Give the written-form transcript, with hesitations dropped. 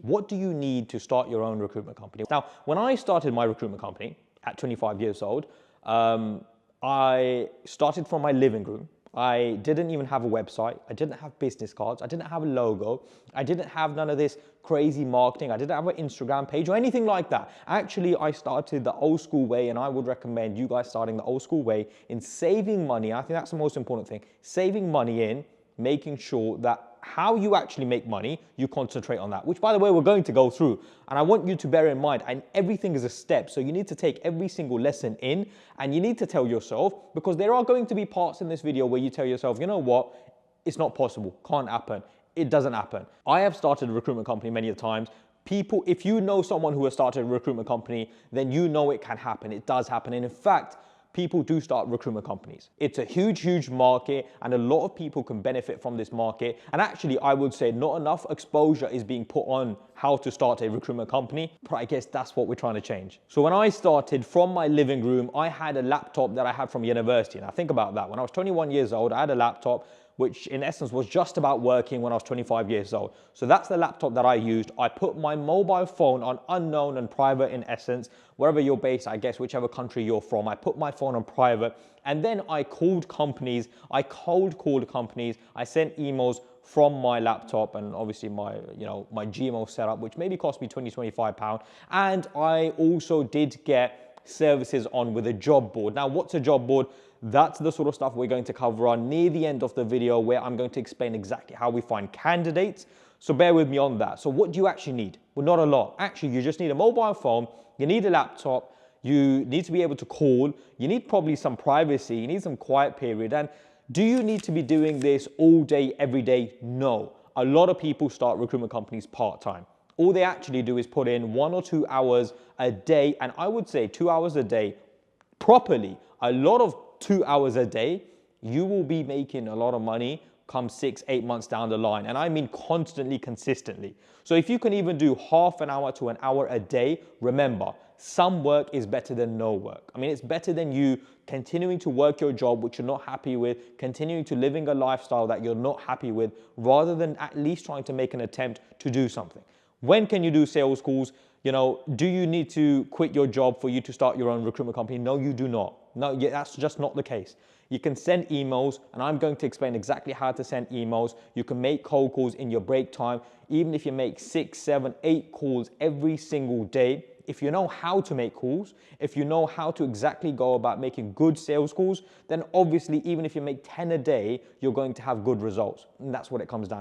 What do you need to start your own recruitment company? Now, when I started my recruitment company at 25 years old, I started from my living room. I didn't even have a website. I didn't have business cards. I didn't have a logo. I didn't have none of this crazy marketing. I didn't have an Instagram page or anything like that. Actually, I started the old school way, and I would recommend you guys starting the old school way in saving money. I think that's the most important thing. Saving money in, making sure that how you actually make money, you concentrate on that, which by the way, we're going to go through. And I want you to bear in mind, and everything is a step. So you need to take every single lesson in, and you need to tell yourself, because there are going to be parts in this video where you tell yourself, you know what, it's not possible, can't happen. It doesn't happen. I have started a recruitment company many times. People, if you know someone who has started a recruitment company, then you know it can happen. It does happen. And in fact, people do start recruitment companies. It's a huge, huge market, and a lot of people can benefit from this market. And actually, I would say not enough exposure is being put on how to start a recruitment company, but I guess that's what we're trying to change. So when I started from my living room, I had a laptop that I had from university. And I think about that. When I was 21 years old, I had a laptop which in essence was just about working when I was 25 years old. So that's the laptop that I used. I put my mobile phone on unknown and private in essence, wherever you're based, I guess, whichever country you're from. I put my phone on private, and then I called companies. I cold called companies. I sent emails from my laptop and obviously my Gmail setup, which maybe cost me 20, 25 pounds. And I also did get services on with a job board. Now, what's a job board? That's the sort of stuff we're going to cover on near the end of the video, where I'm going to explain exactly how we find candidates. So bear with me on that. So what do you actually need? Well, not a lot. Actually, you just need a mobile phone. You need a laptop. You need to be able to call. You need probably some privacy. You need some quiet period. And do you need to be doing this all day, every day? No. A lot of people start recruitment companies part-time. All they actually do is put in 1 or 2 hours a day. And I would say 2 hours a day properly. A lot of 2 hours a day, you will be making a lot of money come 6, 8 months down the line. And I mean constantly, consistently. So if you can even do half an hour to an hour a day, remember, some work is better than no work. I mean, it's better than you continuing to work your job, which you're not happy with, continuing to living a lifestyle that you're not happy with, rather than at least trying to make an attempt to do something. When can you do sales calls? You know, do you need to quit your job for you to start your own recruitment company? No, you do not. No, that's just not the case. You can send emails, and I'm going to explain exactly how to send emails. You can make cold calls in your break time. Even if you make 6, 7, 8 calls every single day, if you know how to make calls, if you know how to exactly go about making good sales calls, then obviously even if you make 10 a day, you're going to have good results. And that's what it comes down to.